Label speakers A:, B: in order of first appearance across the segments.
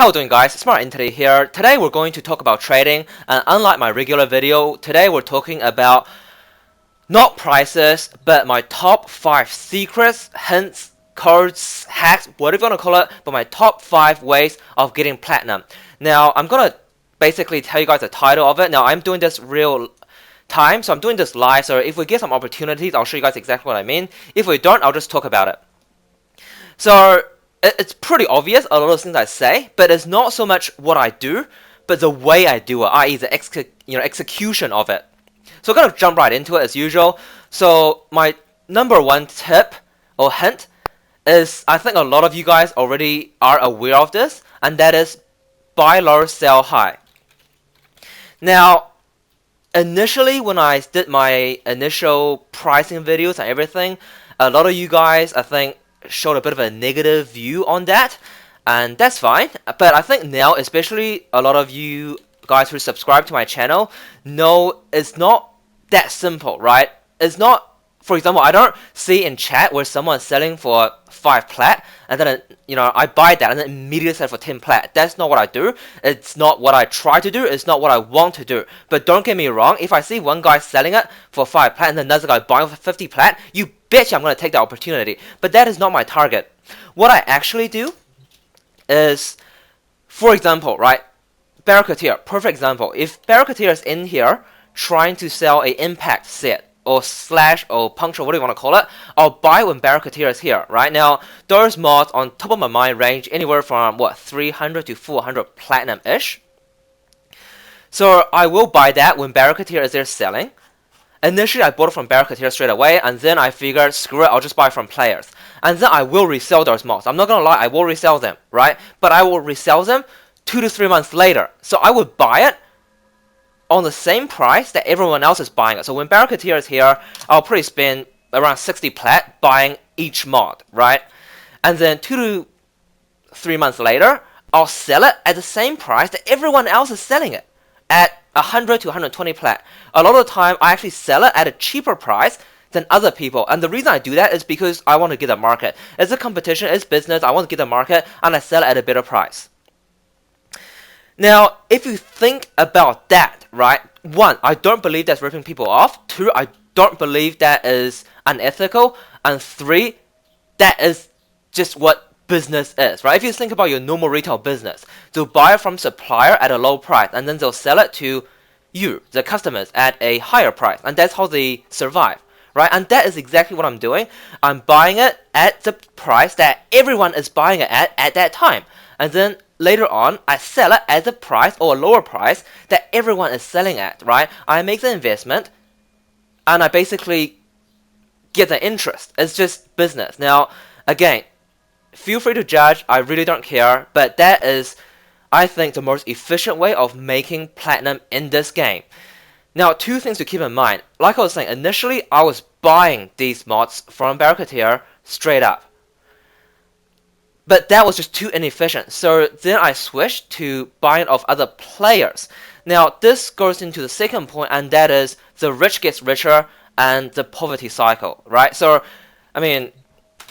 A: How are you doing, guys? SmartEntity here. Today we're going to talk about trading, and unlike my regular video, today we're talking about not prices, but my top 5 secrets, hints, codes, hacks, whatever you want to call it, but my top 5 ways of getting platinum. Now, I'm gonna basically tell you guys the title of it. Now, I'm doing this real time, so I'm doing this live, so if we get some opportunities, I'll show you guys exactly what I mean. If we don't, I'll just talk about it. So, it's pretty obvious, a lot of those things I say, but it's not so much what I do, but the way I do it, i.e. the execution of it. So we're going to jump right into it as usual. So my number 1 tip or hint is, I think a lot of you guys already are aware of this, and that is buy low, sell high. Now, initially when I did my initial pricing videos and everything, a lot of you guys, I think, showed a bit of a negative view on that, and that's fine. But I think now, especially a lot of you guys who subscribe to my channel, know it's not that simple, right? It's not, for example, I don't see in chat where someone's selling for 5 plat, and then I buy that and then immediately sell for 10 plat. That's not what I do. It's not what I try to do. It's not what I want to do. But don't get me wrong, if I see one guy selling it for 5 plat and then another guy buying for 50 plat, you bet you I'm going to take the opportunity. But that is not my target. What I actually do is, for example, right, Barracuda, perfect example. If Barracuda is in here trying to sell a impact set, or slash, or punctual, what do you want to call it, I'll buy when Barracuda is here, right? Now, those mods on top of my mind range anywhere from, 300 to 400 platinum-ish. So I will buy that when Barracuda is there selling. Initially, I bought it from Barracuda straight away, and then I figured, screw it, I'll just buy from players. And then I will resell those mods. I'm not gonna lie, I will resell them, right? But I will resell them 2 to 3 months later. So I would buy it on the same price that everyone else is buying it. So when Barracuda is here, I'll probably spend around 60 plat buying each mod, right? And then 2 to 3 months later, I'll sell it at the same price that everyone else is selling it, at 100 to 120 plat. A lot of the time, I actually sell it at a cheaper price than other people. And the reason I do that is because I want to get a market. It's a competition, it's business, I want to get a market, and I sell it at a better price. Now, if you think about that, right? 1, I don't believe that's ripping people off. 2, I don't believe that is unethical. And 3, that is just what business is, right? If you think about your normal retail business, they'll buy it from supplier at a low price, and then they'll sell it to you, the customers, at a higher price, and that's how they survive, right? And that is exactly what I'm doing. I'm buying it at the price that everyone is buying it at that time, and then later on, I sell it at the price or a lower price that everyone is selling at, right? I make the investment, and I basically get the interest. It's just business. Now, again, feel free to judge. I really don't care. But that is, I think, the most efficient way of making platinum in this game. Now, 2 things to keep in mind. Like I was saying, initially, I was buying these mods from Barracuda straight up. But that was just too inefficient. So then I switched to buying off other players. Now, this goes into the second point, and that is the rich gets richer and the poverty cycle, right? So, I mean,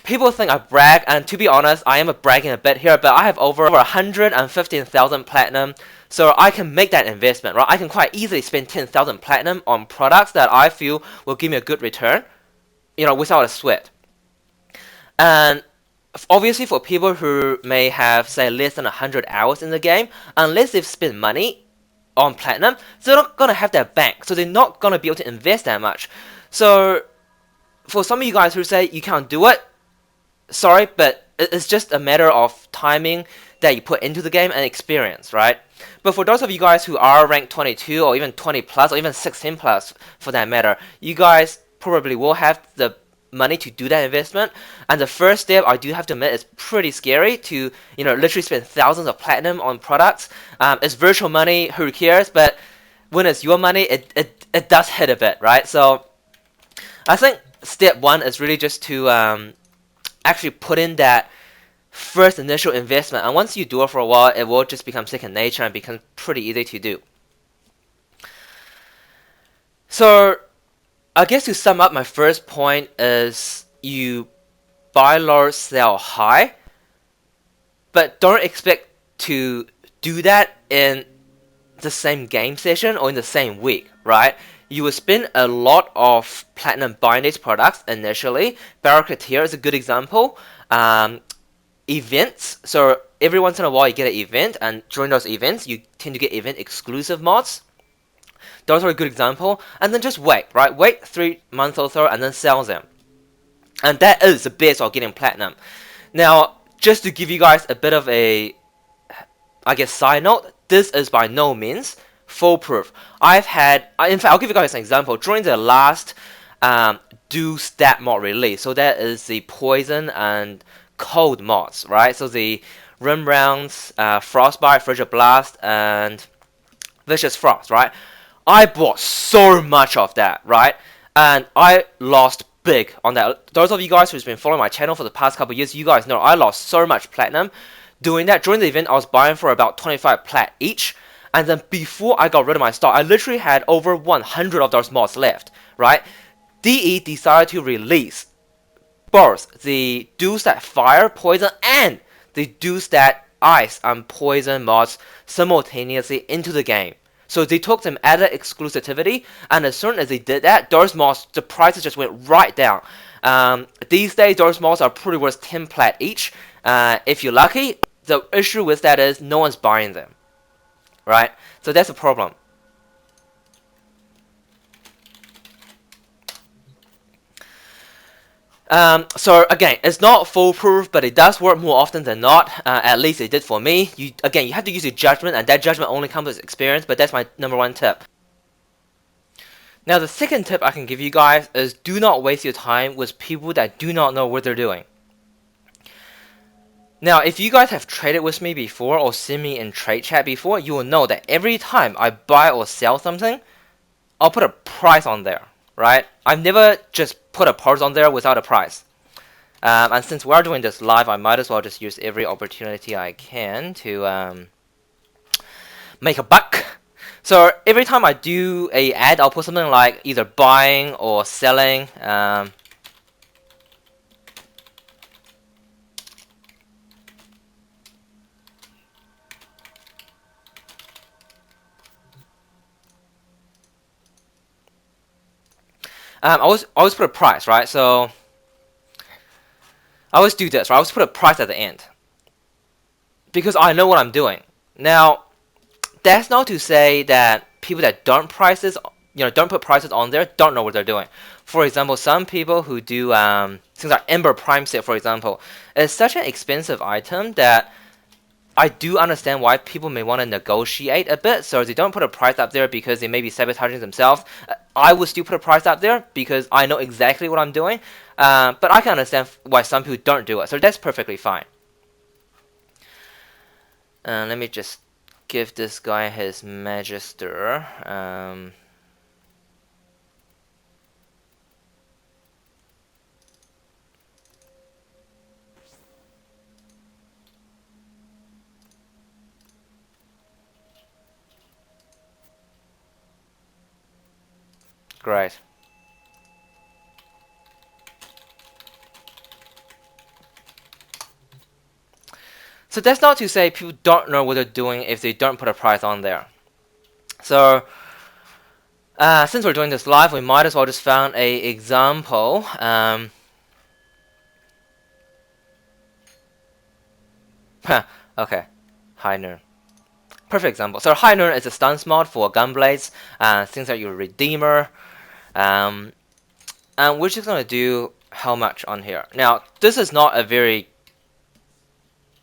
A: people think I brag, and to be honest, I am bragging a bit here, but I have over 115,000 platinum, so I can make that investment, right? I can quite easily spend 10,000 platinum on products that I feel will give me a good return, without a sweat. And obviously, for people who may have, say, less than 100 hours in the game, unless they've spent money on platinum, they're not going to have that bank, so they're not going to be able to invest that much. So, for some of you guys who say you can't do it, sorry, but it's just a matter of timing that you put into the game and experience, right? But for those of you guys who are ranked 22 or even 20 plus or even 16 plus for that matter, you guys probably will have the money to do that investment. And the first step, I do have to admit, is pretty scary to literally spend thousands of platinum on products. It's virtual money, who cares? But when it's your money, it does hit a bit, right? So I think step 1 is really just to actually put in that first initial investment, and once you do it for a while, it will just become second nature and become pretty easy to do. So I guess to sum up, my first point is you buy low, sell high, but don't expect to do that in the same game session or in the same week, right? You will spend a lot of platinum bindings products initially. Barracuda is a good example. Events, so every once in a while you get an event, and during those events you tend to get event exclusive mods. Those are a good example. And then just wait, right? Wait 3 months or so and then sell them. And that is the best of getting platinum. Now, just to give you guys a bit of a, I guess, side note, this is by no means foolproof. In fact, I'll give you guys an example. During the last do stat mod release, so that is the poison and cold mods, right? So the rim rounds, frostbite, frigid blast, and vicious frost, right? I bought so much of that, right? And I lost big on that. Those of you guys who's been following my channel for the past couple of years, you guys know I lost so much platinum doing that. During the event, I was buying for about 25 plat each. And then before I got rid of my stock, I literally had over 100 of those mods left, right? DE decided to release both the do stat fire, poison, and the do stat ice and poison mods simultaneously into the game. So they took some added exclusivity, and as soon as they did that, those mods, the prices just went right down. These days, those mods are pretty worth 10 plat each. If you're lucky, the issue with that is no one's buying them, right? So that's a problem. So again, it's not foolproof, but it does work more often than not. At least it did for me. You have to use your judgment, and that judgment only comes with experience, but that's my #1 tip. Now, the second tip I can give you guys is do not waste your time with people that do not know what they're doing. Now, if you guys have traded with me before or seen me in trade chat before, you will know that every time I buy or sell something, I'll put a price on there, right? I've never just put a price on there without a price. And since we're doing this live, I might as well just use every opportunity I can to make a buck. So every time I do a ad, I'll put something like either buying or selling. I always put a price, right? So I always do this, right? I always put a price at the end because I know what I'm doing. Now, that's not to say that people that don't put prices on there don't know what they're doing. For example, some people who do things like Ember Prime Set, for example, is such an expensive item that I do understand why people may want to negotiate a bit, so they don't put a price up there because they may be sabotaging themselves. I would still put a price up there because I know exactly what I'm doing, but I can understand why some people don't do it, so that's perfectly fine. Let me just give this guy his Magister. Great. So that's not to say people don't know what they're doing if they don't put a price on there. So since we're doing this live, we might as well just found a example. Okay, High Noon. Perfect example. So High Noon is a stance mod for gunblades, things like your Redeemer. And we're just going to do how much on here. Now, this is not a very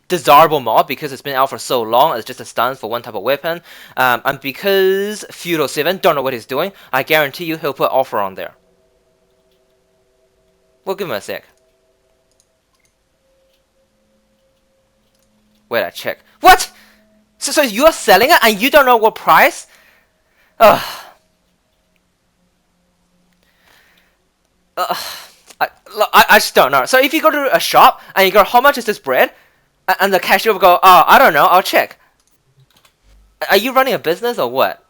A: desirable mod because it's been out for so long. It's just a stance for one type of weapon. And because Feudal7 don't know what he's doing, I guarantee you he'll put offer on there. We'll give him a sec. Wait, I check. What? So you're selling it and you don't know what price? Ugh. I just don't know. So if you go to a shop and you go, how much is this bread? And the cashier will go, oh, I don't know, I'll check. Are you running a business or what?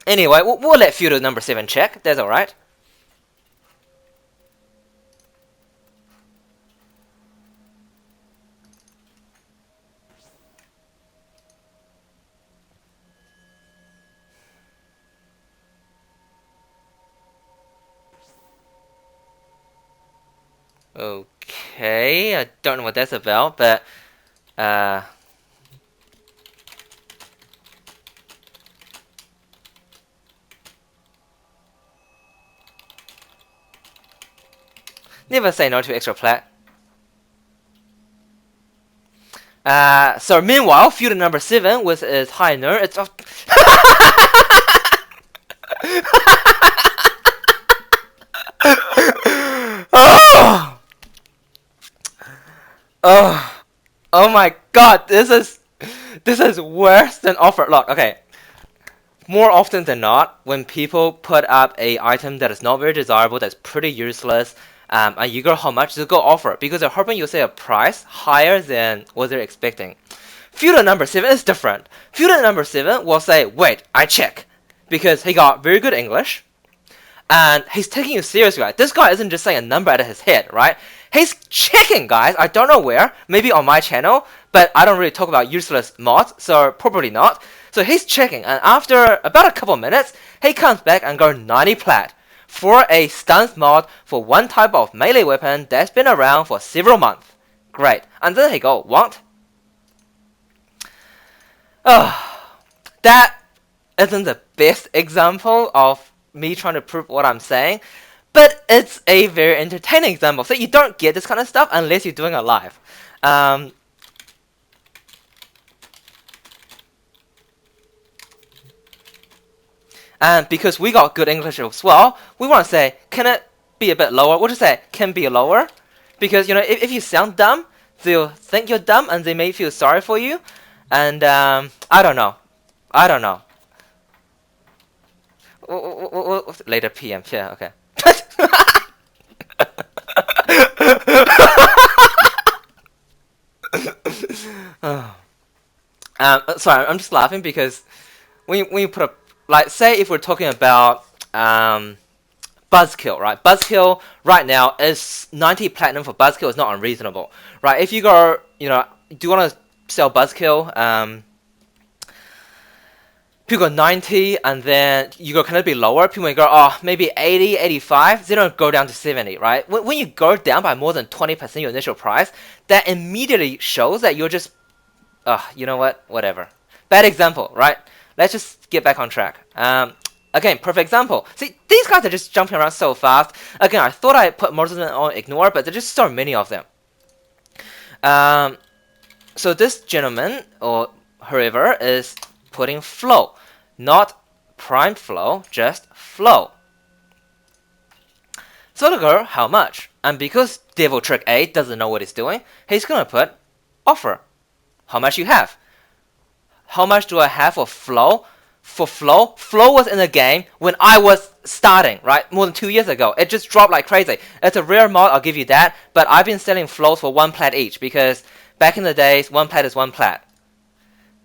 A: Anyway, we'll let Feudal number 7 check. That's alright. Okay, I don't know what that's about, but never say no to extra plat. So meanwhile, feudal number 7 with its high nerve, it's oh, oh, oh my god, this is worse than offer lock. Okay, more often than not, when people put up a item that is not very desirable, that's pretty useless, and you go how much, they go offer because they're hoping you'll say a price higher than what they're expecting. Feudal number 7 is different. Feudal number 7 will say, wait, I check. Because he got very good English, and he's taking you seriously, right? This guy isn't just saying a number out of his head, right? He's checking, guys. I don't know where. Maybe on my channel, but I don't really talk about useless mods, so probably not. So he's checking, and after about a couple minutes, he comes back and goes 90 plat for a stance mod for one type of melee weapon that's been around for several months. Great. And then he go, what? Oh, that isn't the best example of me trying to prove what I'm saying, but it's a very entertaining example. So you don't get this kind of stuff unless you're doing it live. And because we got good English as well, we want to say, can it be a bit lower? We'll just say, can be lower. Because, you know, if you sound dumb, they'll think you're dumb and they may feel sorry for you. And I don't know. I don't know. Later PM. Yeah, okay. Sorry, I'm just laughing because when you put a, like, say if we're talking about buzzkill, right? Buzzkill right now is 90 platinum for buzzkill is not unreasonable, right? If you go, you know, do you want to sell buzzkill? People go 90 and then you go kind of be lower. People may go, oh, maybe 80, 85. They don't go down to 70, right? When you go down by more than 20% your initial price, that immediately shows that you're just, you know what? Whatever. Bad example, right? Let's just get back on track. Again, perfect example. See, these guys are just jumping around so fast. Again, I thought I put most of them on ignore, but there's just so many of them. So this gentleman, or whoever, is putting flow. Not prime flow, just flow. So the girl, how much? And because Devil Trick 8 doesn't know what he's doing, he's gonna put offer. How much you have? How much do I have for flow? For flow? Flow was in the game when I was starting, right? More than 2 years ago. It just dropped like crazy. It's a rare mod, I'll give you that. But I've been selling flows for 1 plat each because back in the days, 1 plat is 1 plat.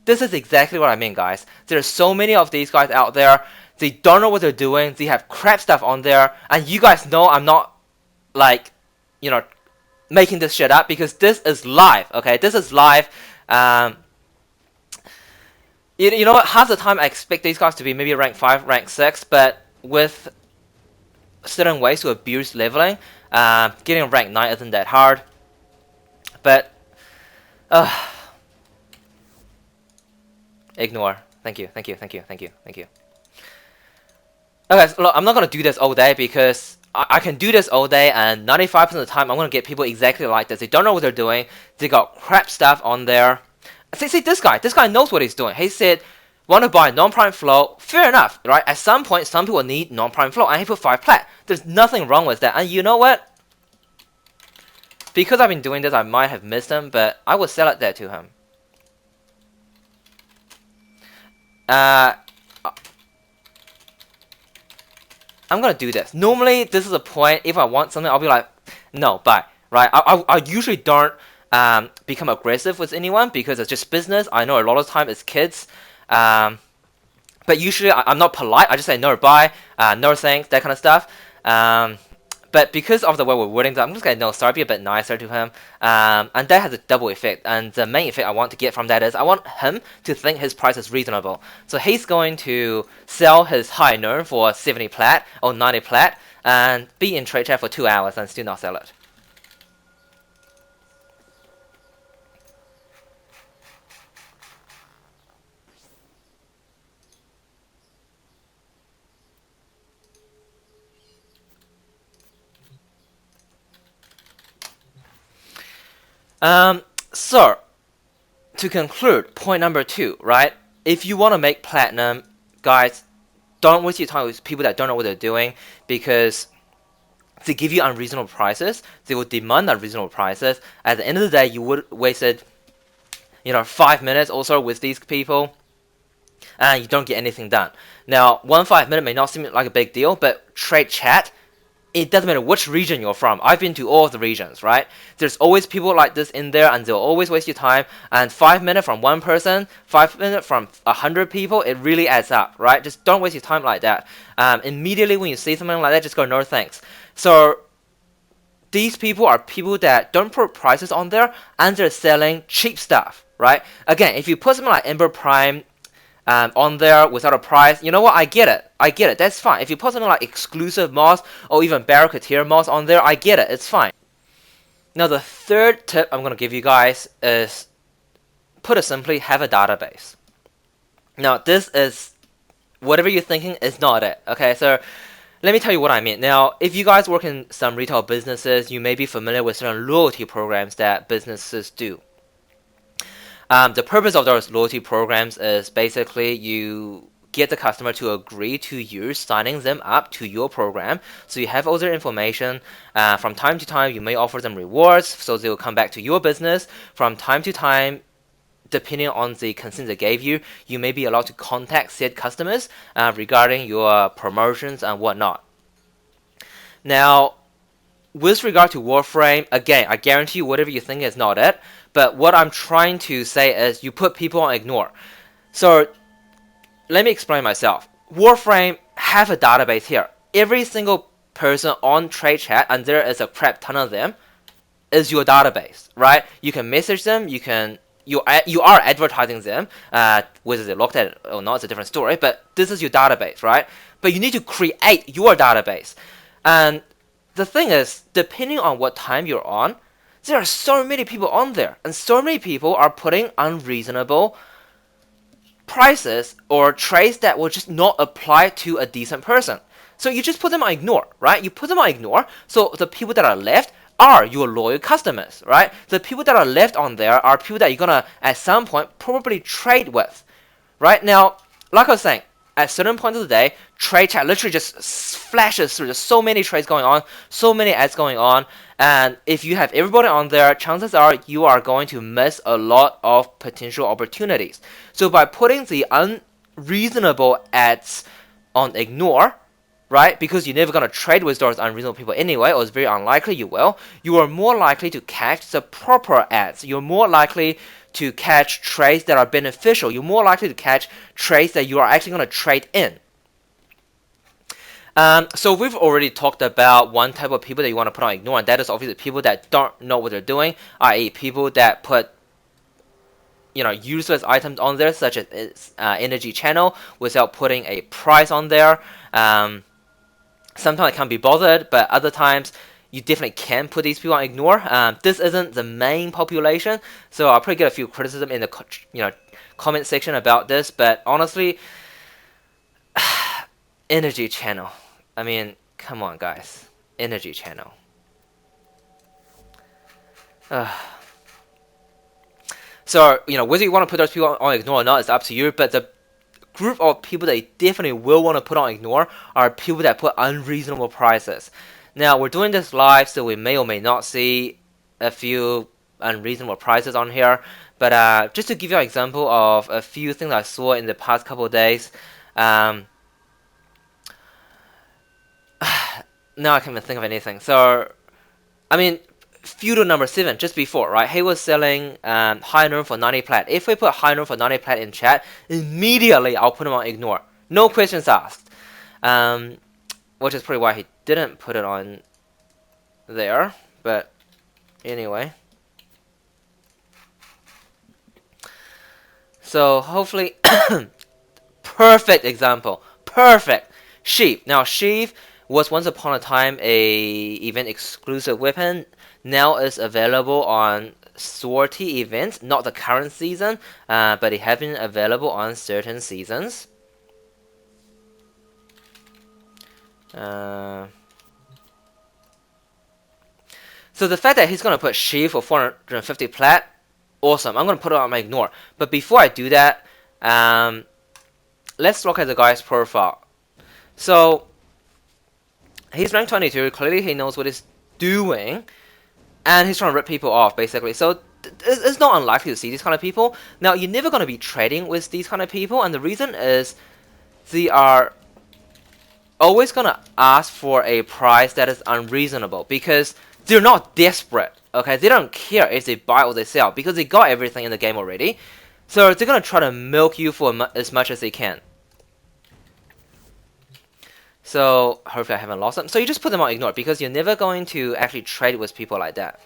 A: This is exactly what I mean, guys. There's so many of these guys out there. They don't know what they're doing. They have crap stuff on there. And you guys know I'm not, like, you know, making this shit up because this is live, okay? This is live. You know what? Half the time I expect these guys to be maybe rank 5, rank 6. But with certain ways to abuse leveling, getting rank 9 isn't that hard. But, ignore. Thank you, thank you, thank you, thank you, thank you. Okay, so look, I'm not going to do this all day because I can do this all day and 95% of the time I'm going to get people exactly like this. They don't know what they're doing. They got crap stuff on there. See this guy knows what he's doing. He said, want to buy non-prime flow. Fair enough, right? At some point, some people need non-prime flow and he put 5 plat. There's nothing wrong with that. And you know what? Because I've been doing this, I might have missed him, but I will sell it there to him. I'm gonna do this. Normally, this is a point. If I want something, I'll be like, no, bye. Right? I usually don't become aggressive with anyone because it's just business. I know a lot of time it's kids. But usually I'm not polite. I just say no, bye, no thanks, that kind of stuff. But because of the way we're wording that, I'm just going to no, sorry, be a bit nicer to him. And that has a double effect. And the main effect I want to get from that is I want him to think his price is reasonable. So he's going to sell his high nerve for 70 plat or 90 plat and be in trade chat for 2 hours and still not sell it. So to conclude, point number 2, right? If you want to make platinum, guys, don't waste your time with people that don't know what they're doing, because they give you unreasonable prices. They will demand unreasonable prices. At the end of the day, you would wasted 5 minutes or so with these people, and you don't get anything done. Now, 5 minute may not seem like a big deal, but trade chat, it doesn't matter which region you're from. I've been to all of the regions, right? There's always people like this in there, and they'll always waste your time. And 5 minutes from one person, 5 minutes from 100 people, it really adds up, right? Just don't waste your time like that. Immediately when you see something like that, just go, no thanks. So these people are people that don't put prices on there, and they're selling cheap stuff, right? Again, if you put something like Ember Prime on there without a price, you know what? I get it. That's fine. If you put something like exclusive mods or even Barracuda mods on there, I get it. It's fine. Now, the third tip I'm going to give you guys is, put it simply, have a database. Now, this is, whatever you're thinking is not it. Okay, so let me tell you what I mean. Now, if you guys work in some retail businesses, you may be familiar with certain loyalty programs that businesses do. The purpose of those loyalty programs is basically you get the customer to agree to you signing them up to your program. So you have all their information. From time to time, you may offer them rewards, so they will come back to your business. From time to time, depending on the consent they gave you, you may be allowed to contact said customers regarding your promotions and whatnot. Now, with regard to Warframe, again, I guarantee you whatever you think is not it. But what I'm trying to say is you put people on ignore. So let me explain myself. Warframe have a database here. Every single person on trade chat, and there is a crap ton of them, is your database, right? You can message them. You are advertising them. Whether they looked at it or not is a different story. But this is your database, right? But you need to create your database, and the thing is, depending on what time you're on, there are so many people on there, and so many people are putting unreasonable prices or trades that will just not apply to a decent person. So you just put them on ignore, right? You put them on ignore, so the people that are left are your loyal customers, right? The people that are left on there are people that you're gonna, at some point, probably trade with, right? Now, like I was saying, at certain points of the day, trade chat literally just flashes through. There's so many trades going on, so many ads going on, and if you have everybody on there, chances are you are going to miss a lot of potential opportunities. So by putting the unreasonable ads on ignore, right, because you're never going to trade with those unreasonable people anyway, or it's very unlikely you will, you are more likely to catch the proper ads. You're more likely to catch trades that are beneficial. You're more likely to catch trades that you are actually going to trade in. So we've already talked about one type of people that you want to put on ignore, and that is obviously people that don't know what they're doing, i.e. people that put useless items on there, such as energy channel, without putting a price on there. Sometimes I can't be bothered, but other times you definitely can put these people on ignore. This isn't the main population, so I'll probably get a few criticism in the comment section about this. But honestly, energy channel. I mean, come on, guys. Energy channel. So whether you want to put those people on ignore or not, it's up to you. But the group of people that you definitely will want to put on ignore are people that put unreasonable prices. Now, we're doing this live, so we may or may not see a few unreasonable prices on here. But just to give you an example of a few things I saw in the past couple of days. Now I can't even think of anything. So, I mean, feudal number 7 just before, right? He was selling high norm for 90 plat. If we put high norm for 90 plat in chat, immediately I'll put him on ignore. No questions asked. Which is probably why he didn't put it on there. But anyway. So hopefully, perfect example. Perfect. Sheep. Now Sheep was once upon a time a event exclusive weapon. Now is available on sortie events, not the current season, but it has been available on certain seasons. So the fact that he's going to put she for 450 plat, awesome. I'm going to put it on my ignore. But before I do that, let's look at the guy's profile. So he's rank 22. Clearly he knows what he's doing, and he's trying to rip people off basically. So it's not unlikely to see these kind of people. Now you're never going to be trading with these kind of people, and the reason is they are always going to ask for a price that is unreasonable because they're not desperate. Okay, they don't care if they buy or they sell because they got everything in the game already. So they're going to try to milk you for as much as they can. So hopefully I haven't lost them. So you just put them on ignore because you're never going to actually trade with people like that.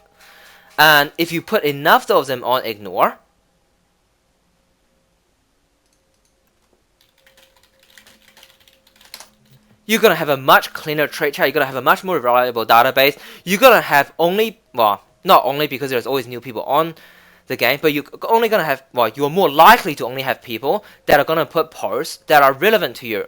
A: And if you put enough of them on ignore, you're going to have a much cleaner trade chart. You're going to have a much more reliable database. You're going to have only, well, not only because there's always new people on the game, but you're only going to have, well, you're more likely to only have people that are going to put posts that are relevant to you.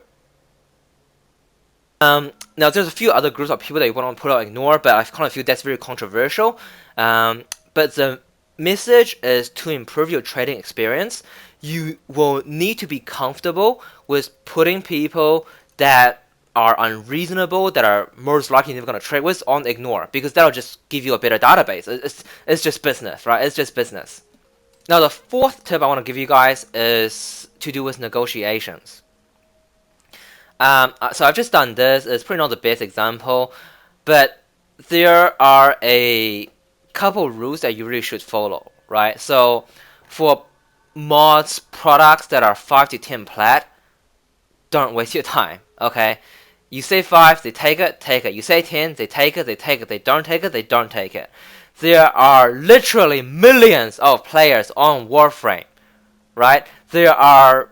A: Now, there's a few other groups of people that you want to put on ignore, but I kind of feel that's very controversial. But the message is to improve your trading experience. You will need to be comfortable with putting people that are unreasonable, that are most likely never going to trade with, on ignore, because that'll just give you a better database. It's just business, right? It's just business. Now, the fourth tip I want to give you guys is to do with negotiations. So I've just done this. It's probably not the best example, but there are a couple rules that you really should follow, right? So for mods products that are 5 to 10 plat, don't waste your time, okay? You say 5, they take it, take it. You say 10, they take it, they take it. They don't take it, they don't take it. There are literally millions of players on Warframe, right? There are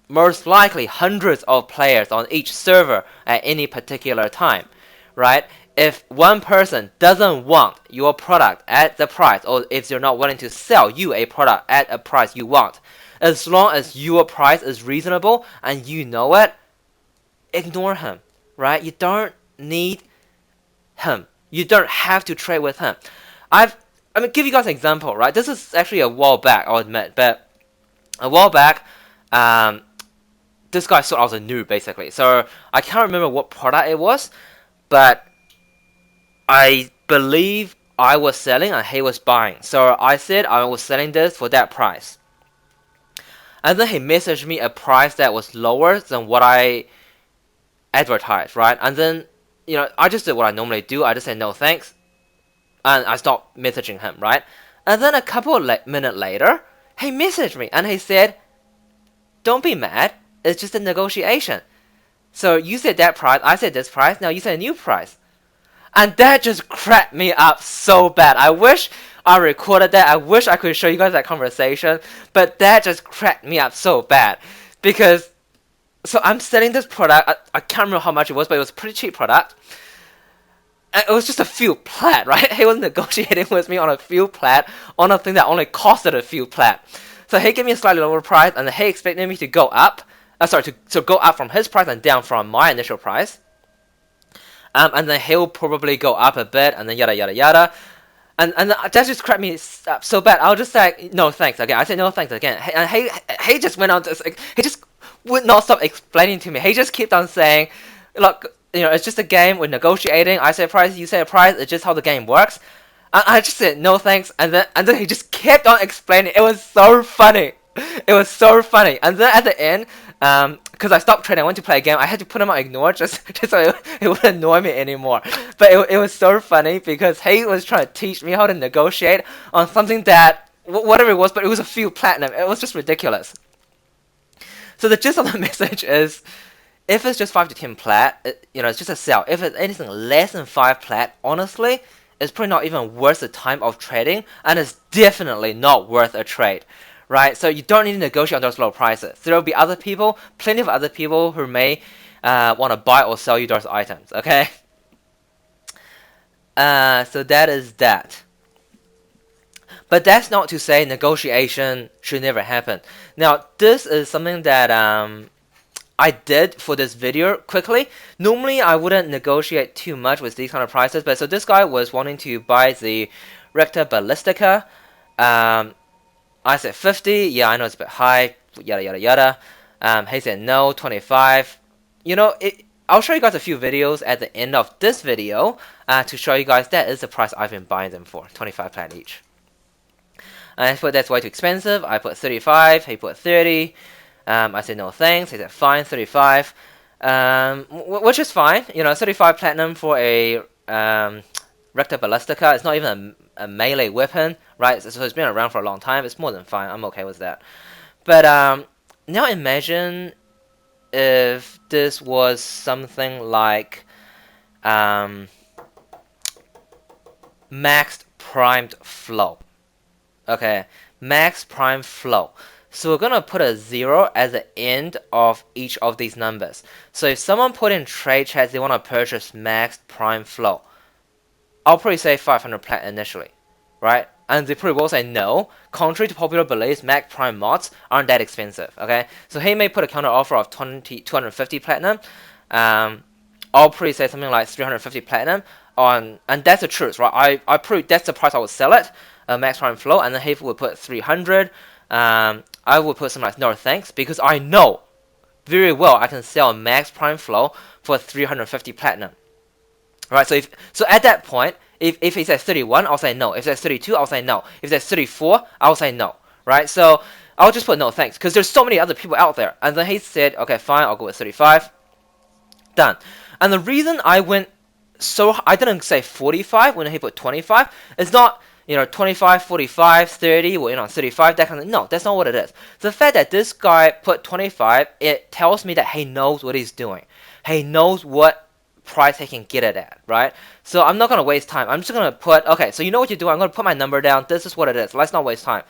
A: most likely hundreds of players on each server at any particular time, right? If one person doesn't want your product at the price, or if they're not willing to sell you a product at a price you want, as long as your price is reasonable and you know it, ignore him, right? You don't need him. You don't have to trade with him. I'm gonna give you guys an example, right? This is actually a while back, I'll admit, but a while back, this guy thought I was a noob, basically. So I can't remember what product it was, but I believe I was selling and he was buying. So I said I was selling this for that price. And then he messaged me a price that was lower than what I advertised, right? And then, you know, I just did what I normally do. I just said no thanks. And I stopped messaging him, right? And then a couple of minutes later, he messaged me and he said, don't be mad. It's just a negotiation. So you said that price, I said this price, now you said a new price. And that just cracked me up so bad. I wish I recorded that. I wish I could show you guys that conversation. But that just cracked me up so bad. Because, so I'm selling this product. I can't remember how much it was, but it was a pretty cheap product. And it was just a few plat, right? He was negotiating with me on a few plat on a thing that only costed a few plat. So he gave me a slightly lower price, and he expected me to go up. To go up from his price and down from my initial price. And then he'll probably go up a bit, and then yada yada yada. And that just cracked me up so bad. I was just like, no thanks again. I said no thanks again. And he just went on to, he just would not stop explaining to me. He just kept on saying, look, you know, it's just a game. We're negotiating. I say a price, you say a price. It's just how the game works. And I just said no thanks, and then he just kept on explaining. It was so funny. It was so funny. And then at the end, because I stopped trading, I went to play a game. I had to put him on ignore just so it wouldn't annoy me anymore. But it was so funny because he was trying to teach me how to negotiate on something that, whatever it was, but it was a few platinum. It was just ridiculous. So the gist of the message is, if it's just 5 to 10 plat, you know, it's just a sell. If it's anything less than 5 plat, honestly, it's probably not even worth the time of trading, and it's definitely not worth a trade. Right, so you don't need to negotiate on those low prices. There will be other people, plenty of other people who may want to buy or sell you those items. Okay. So that is that. But that's not to say negotiation should never happen. Now, this is something that I did for this video quickly. Normally, I wouldn't negotiate too much with these kind of prices, but so this guy was wanting to buy the Recta Ballistica. I said 50. Yeah, I know it's a bit high. Yada yada yada. He said no, 25. I'll show you guys a few videos at the end of this video to show you guys that is the price I've been buying them for, 25 plat each. I thought that's way too expensive. I put 35. He put 30. I said no thanks. He said fine, 35. Which is fine. 35 platinum for a Recta Ballistica. It's not even a melee weapon, right? So it's been around for a long time. It's more than fine. I'm okay with that. But now imagine if this was something like maxed primed flow. Okay, max prime flow. So we're gonna put a 0 at the end of each of these numbers. So if someone put in trade chat they want to purchase max prime flow, I'll probably say 500 plat initially, right? And they probably will say no. Contrary to popular beliefs, max prime mods aren't that expensive. Okay, so he may put a counter offer of 250 platinum. I'll probably say something like 350 platinum on, and that's the truth, right? I probably that's the price I would sell it. Max prime flow, and then he would put 300. I would put something like no thanks, because I know very well I can sell max prime flow for 350 platinum. Right, so at that point, if he says 31, I'll say no. If it says 32, I'll say no. If it says 34, I'll say no. Right, so I'll just put no thanks, because there's so many other people out there. And then he said, okay, fine, I'll go with 35. Done. And the reason I didn't say 45 when he put 25. It's not 25, 45, 30, or 35, that kind of, no, that's not what it is. The fact that this guy put 25, it tells me that he knows what he's doing. He knows what price he can get it at, right? So I'm not going to waste time. I'm just going to put, okay, so you know what you do. I'm going to put my number down. This is what it is. Let's not waste time.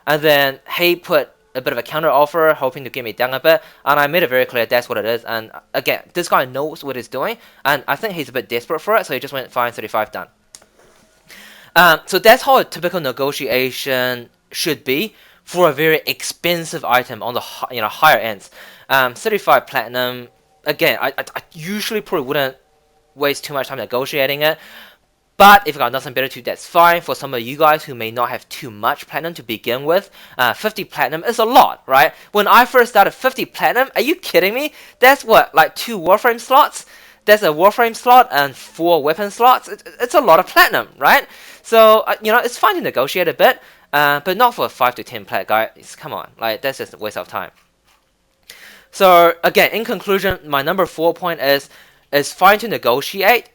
A: And then he put a bit of a counter offer, hoping to get me down a bit, and I made it very clear that's what it is. And again, this guy knows what he's doing, and I think he's a bit desperate for it, so he just went fine, 35, done. So that's how a typical negotiation should be for a very expensive item on the higher ends. 35 platinum. Again, I usually probably wouldn't waste too much time negotiating it. But if you got nothing better to do, that's fine. For some of you guys who may not have too much platinum to begin with, 50 platinum is a lot, right? When I first started 50 platinum, are you kidding me? That's what, like 2 Warframe slots? That's a Warframe slot and 4 weapon slots. It's a lot of platinum, right? So, it's fine to negotiate a bit, but not for a 5 to 10 plat, guys. Come on, like, that's just a waste of time. So, again, in conclusion, my number 4 point is it's fine to negotiate,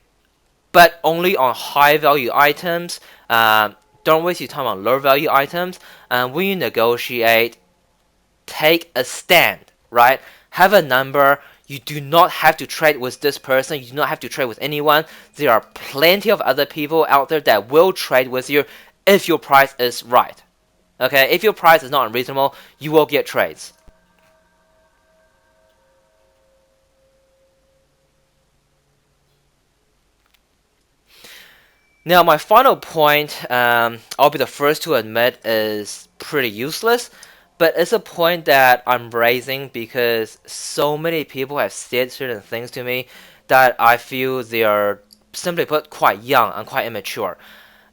A: but only on high value items. Don't waste your time on low value items. And when you negotiate, take a stand, right? Have a number. You do not have to trade with this person. You do not have to trade with anyone. There are plenty of other people out there that will trade with you if your price is right. Okay, if your price is not unreasonable, you will get trades. Now, my final point, I'll be the first to admit, is pretty useless. But it's a point that I'm raising because so many people have said certain things to me that I feel they are, simply put, quite young and quite immature.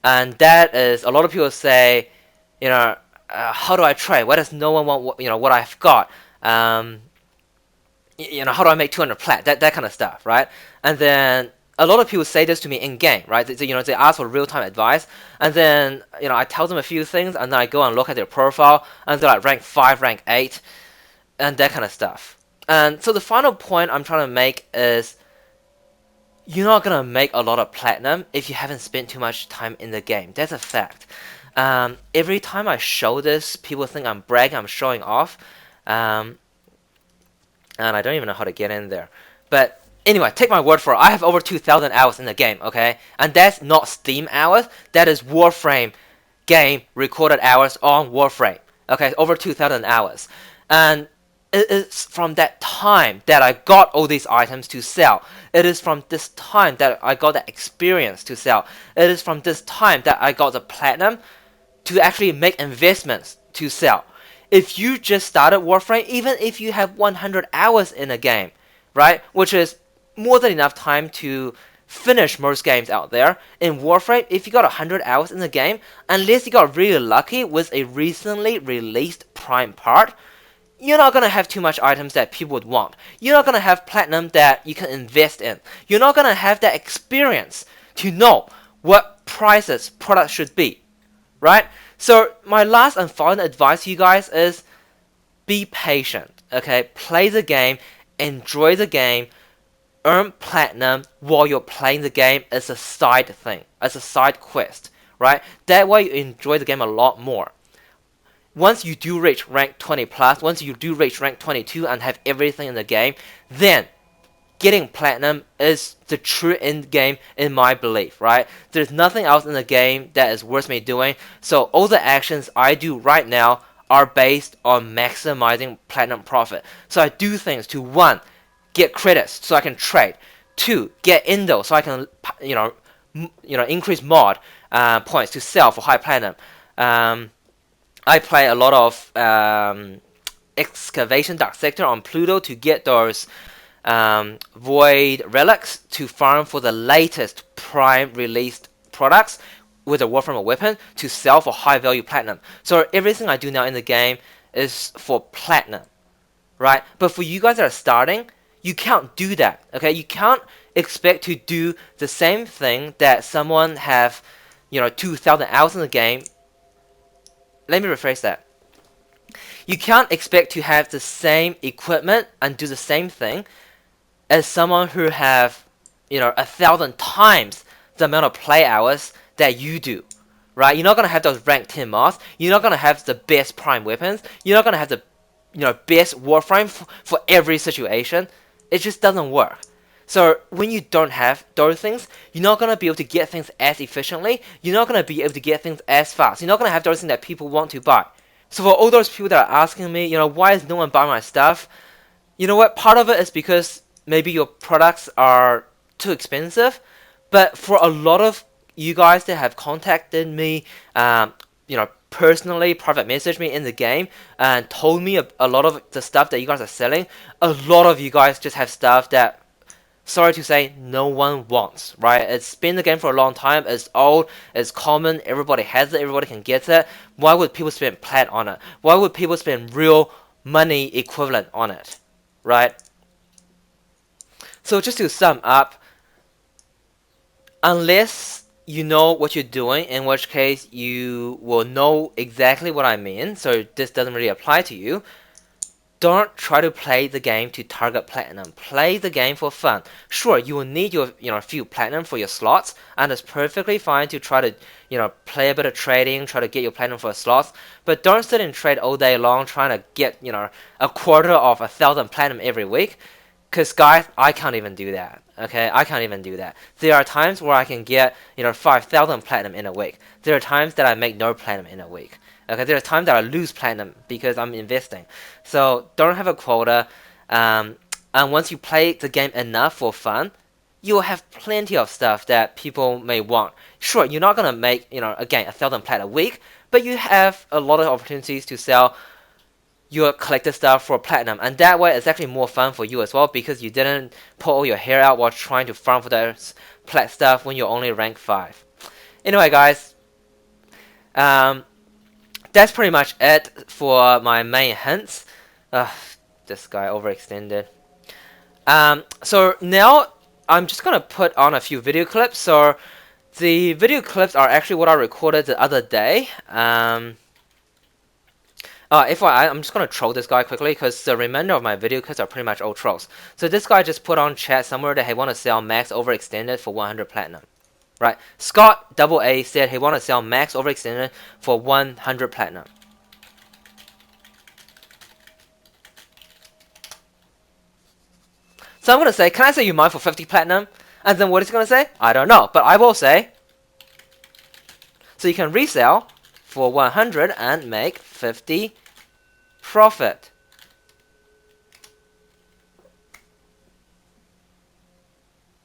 A: And that is, a lot of people say, how do I trade? Why does no one want what I've got? How do I make 200 plat? That kind of stuff, right? And then a lot of people say this to me in game, right? They ask for real-time advice, and then I tell them a few things, and then I go and look at their profile, and they're like rank 5, rank 8, and that kind of stuff. And so the final point I'm trying to make is you're not gonna make a lot of platinum if you haven't spent too much time in the game. That's a fact. Every time I show this, people think I'm bragging, I'm showing off, and I don't even know how to get in there, but. Anyway, take my word for it. I have over 2,000 hours in the game, okay? And that's not Steam hours. That is Warframe game recorded hours on Warframe. Okay, over 2,000 hours. And it is from that time that I got all these items to sell. It is from this time that I got that experience to sell. It is from this time that I got the platinum to actually make investments to sell. if you just started Warframe, even if you have 100 hours in a game, right, which is more than enough time to finish most games out there, in Warframe, if you got 100 hours in the game, unless you got really lucky with a recently released Prime part, you're not going to have too much items that people would want. You're not going to have platinum that you can invest in. You're not going to have that experience to know what prices products should be, right? So my last and final advice to you guys is be patient, okay? Play the game, enjoy the game, earn platinum while you're playing the game as a side thing, as a side quest, right? That way you enjoy the game a lot more. Once you do reach rank 20 plus, once you do reach rank 22 and have everything in the game, then getting platinum is the true end game in my belief, right? There's nothing else in the game that is worth me doing, so all the actions I do right now are based on maximizing platinum profit. So I do things to, one, get credits so I can trade, two, get Indo so I can increase mod points to sell for high platinum. I play a lot of excavation dark sector on Pluto to get those void relics to farm for the latest prime released products with a Warframe weapon to sell for high value platinum. So everything I do now in the game is for platinum, right? But for you guys that are starting, you can't do that, okay? You can't expect to do the same thing that someone have, 2,000 hours in the game. Let me rephrase that. You can't expect to have the same equipment and do the same thing as someone who have, 1,000 times the amount of play hours that you do, right? You're not gonna have those rank 10 mods. You're not gonna have the best prime weapons. You're not gonna have the, best Warframe for every situation. It just doesn't work. So when you don't have those things, you're not going to be able to get things as efficiently. You're not going to be able to get things as fast. You're not going to have those things that people want to buy. So for all those people that are asking me, why is no one buying my stuff? You know what? Part of it is because maybe your products are too expensive. But for a lot of you guys that have contacted me, personally, private messaged me in the game and told me a lot of the stuff that you guys are selling, a lot of you guys just have stuff that, sorry to say, no one wants, right? It's been in the game for a long time, it's old, it's common, everybody has it, everybody can get it. Why would people spend plat on it? Why would people spend real money equivalent on it, right? So just to sum up, unless you know what you're doing, in which case you will know exactly what I mean, so this doesn't really apply to you, don't try to play the game to target platinum. Play the game for fun. Sure, you will need your few platinum for your slots, and it's perfectly fine to try to play a bit of trading, try to get your platinum for slots. But don't sit and trade all day long trying to get a quarter of 1,000 platinum every week. Cause guys, I can't even do that. Okay, I can't even do that. There are times where I can get 5,000 platinum in a week. There are times that I make no platinum in a week. Okay, there are times that I lose platinum because I'm investing. So don't have a quota. And once you play the game enough for fun, you'll have plenty of stuff that people may want. Sure, you're not gonna make again 1,000 plat a week, but you have a lot of opportunities to sell your collected stuff for platinum, and that way it's actually more fun for you as well because you didn't pull all your hair out while trying to farm for that plat stuff when you're only rank 5. Anyway, guys. That's pretty much it for my main hints. This guy overextended. So now I'm just gonna put on a few video clips. So the video clips are actually what I recorded the other day. FYI, I'm just gonna troll this guy quickly because the remainder of my video clips are pretty much all trolls. So this guy just put on chat somewhere that he want to sell max overextended for 100 platinum. Right, Scott AA said he want to sell max overextended for 100 platinum. So I'm gonna say, can I sell you mine for 50 platinum? And then what is he gonna say? I don't know, but I will say. So you can resell for 100 and make 50 profit.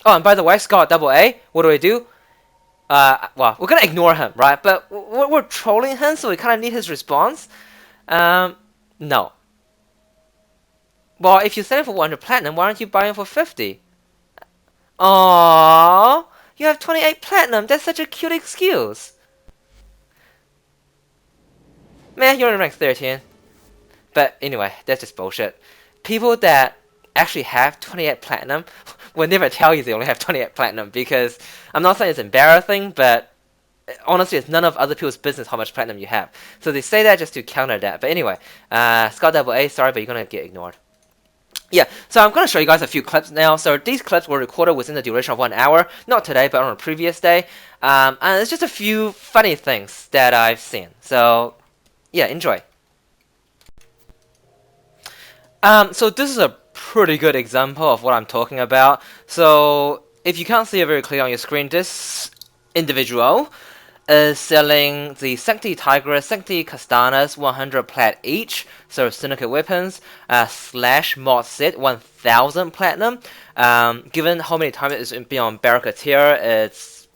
A: Oh, and by the way, Scott AA, what do? Well, we're gonna ignore him, right? But we're trolling him, so we kind of need his response. No. Well, if you're selling for 100 platinum, why aren't you buying for 50? Aww, you have 28 platinum. That's such a cute excuse. Man, you're in rank 13. But anyway, that's just bullshit. People that actually have 28 platinum will never tell you they only have 28 platinum, because I'm not saying it's embarrassing, but honestly, it's none of other people's business how much platinum you have. So they say that just to counter that. But anyway, Scott Double A, sorry, but you're gonna get ignored. Yeah, so I'm going to show you guys a few clips now. So these clips were recorded within the duration of 1 hour. Not today, but on a previous day. And it's just a few funny things that I've seen. So, yeah, enjoy. So this is a pretty good example of what I'm talking about. So, if you can't see it very clearly on your screen, this individual is selling the Sanctity Tigress, Sanctity Castanas, 100 plat each, so syndicate weapons, slash mod set, 1000 platinum. Given how many times it's been on Barricadier, it's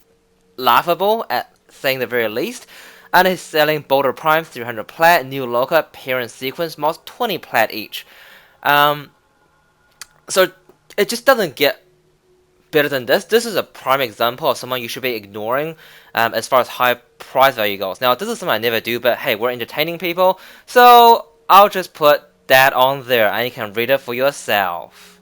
A: laughable at saying the very least. And he's selling Boulder Prime, 300 plat, New Loca, Parent Sequence mods, 20 plat each. So it just doesn't get better than this. This is a prime example of someone you should be ignoring as far as high price value goes. Now, this is something I never do, but hey, we're entertaining people, so I'll just put that on there and you can read it for yourself.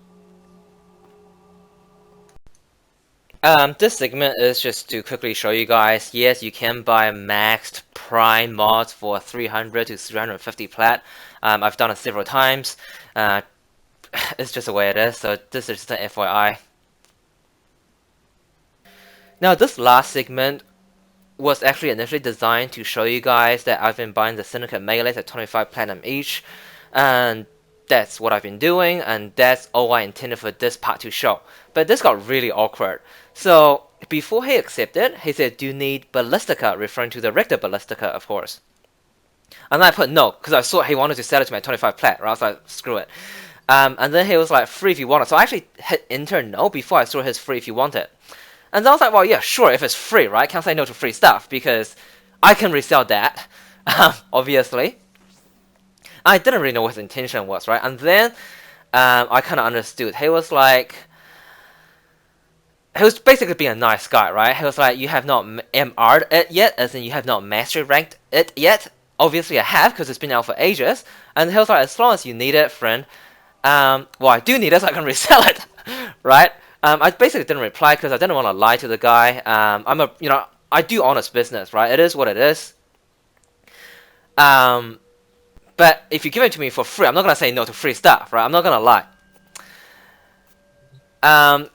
A: This segment is just to quickly show you guys, yes, you can buy maxed prime mods for 300 to 350 plat. I've done it several times. It's just the way it is, so this is just an FYI. Now, this last segment was actually initially designed to show you guys that I've been buying the Syndicate Melees at 25 platinum each, and that's what I've been doing, and that's all I intended for this part to show. But this got really awkward. So, before he accepted, he said, "Do you need Ballistica?" referring to the Rector Ballistica, of course. And then I put no, because I saw he wanted to sell it to me at 25 plat, right? I was like, screw it. And then he was like, free if you want it. So I actually hit enter no before I saw his free if you want it. And then I was like, well, yeah, sure, if it's free, right? Can't say no to free stuff, because I can resell that, obviously. I didn't really know what his intention was, right? And then I kind of understood. He was like, he was basically being a nice guy, right? He was like, you have not MR'd it yet, as in you have not mastery ranked it yet. Obviously I have, because it's been out for ages. And he was like, as long as you need it, friend, well, I do need it, so I can resell it, right? I basically didn't reply because I didn't want to lie to the guy. I do honest business, right? It is what it is. But if you give it to me for free, I'm not gonna say no to free stuff, right? I'm not gonna lie. And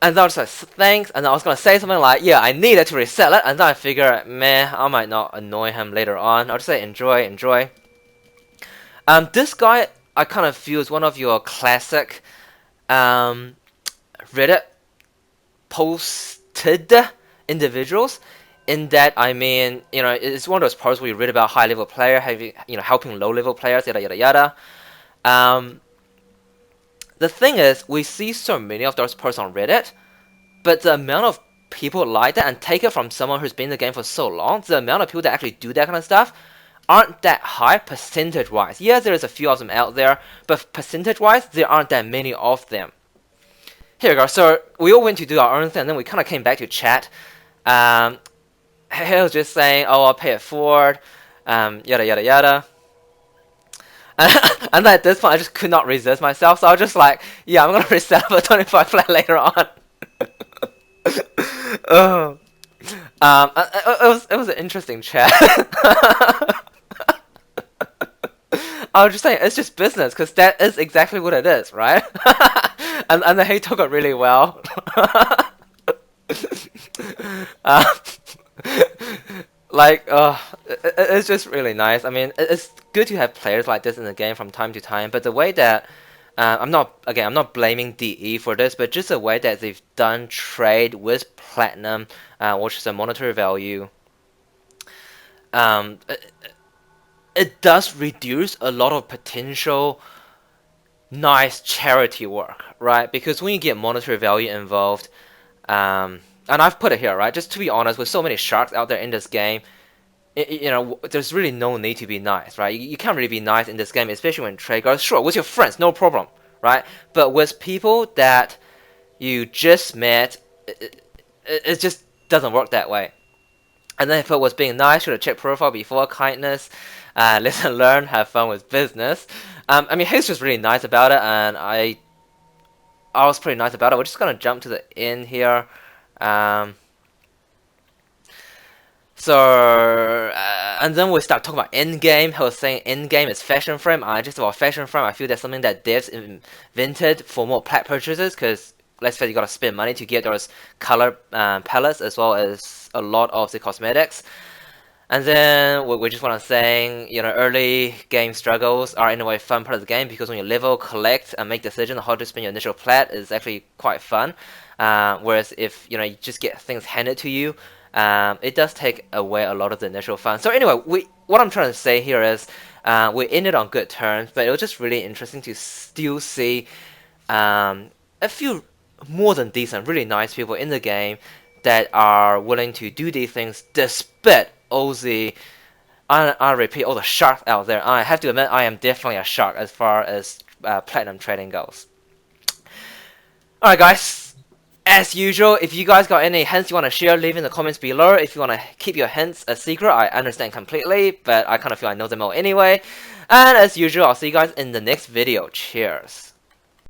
A: then I was like, thanks, and I was gonna say something like, yeah, I need it to resell it, and then I figure, meh, I might not annoy him later on. I'll just say, enjoy, enjoy. This guy, I kind of feel is one of your classic, Reddit posted individuals, in that, I mean, it's one of those posts where you read about high level player having, helping low level players, yada yada yada. The thing is, we see so many of those posts on Reddit, but the amount of people like that, and take it from someone who's been in the game for so long, the amount of people that actually do that kind of stuff aren't that high percentage wise. Yeah, there's a few of them out there, but percentage wise, there aren't that many of them. Here we go. So we all went to do our own thing, and then we kind of came back to chat. He was just saying, "Oh, I'll pay it forward," yada yada yada. And then at this point, I just could not resist myself, so I was just like, "Yeah, I'm gonna resell for 25 flat later on." It was an interesting chat. I was just saying, it's just business, because that is exactly what it is, right? and then he took it really well. It's just really nice. I mean, it's good to have players like this in the game from time to time, but the way that I'm not blaming DE for this, but just the way that they've done trade with platinum, which is a monetary value, it does reduce a lot of potential nice charity work, right? Because when you get monetary value involved, and I've put it here, right? Just to be honest, with so many sharks out there in this game, you know, there's really no need to be nice, right? You can't really be nice in this game, especially when trade cards. Sure, with your friends, no problem, right? But with people that you just met, it just doesn't work that way. And then if it was being nice, should have checked profile before. Kindness, listen, learn, have fun with business. I mean, he's just really nice about it, and I was pretty nice about it. We're just gonna jump to the end here. Um, and then we start talking about end game. I was saying end game is fashion frame. Just about fashion frame, I feel that's something that devs invented for more plat purchases, because let's say you gotta spend money to get those color palettes as well as a lot of the cosmetics. And then we just want to say, you know, early game struggles are in a way fun part of the game, because when you level, collect, and make decisions on how to spend your initial plat is actually quite fun. Whereas if you know you just get things handed to you, it does take away a lot of the initial fun. So anyway, what I'm trying to say here is we ended on good terms, but it was just really interesting to still see a few more than decent, really nice people in the game that are willing to do these things despite all the, I repeat, all the sharks out there. I have to admit, I am definitely a shark as far as platinum trading goes. Alright guys, as usual, if you guys got any hints you want to share, leave in the comments below. If you want to keep your hints a secret, I understand completely, but I kind of feel I know them all anyway. And as usual, I'll see you guys in the next video. Cheers.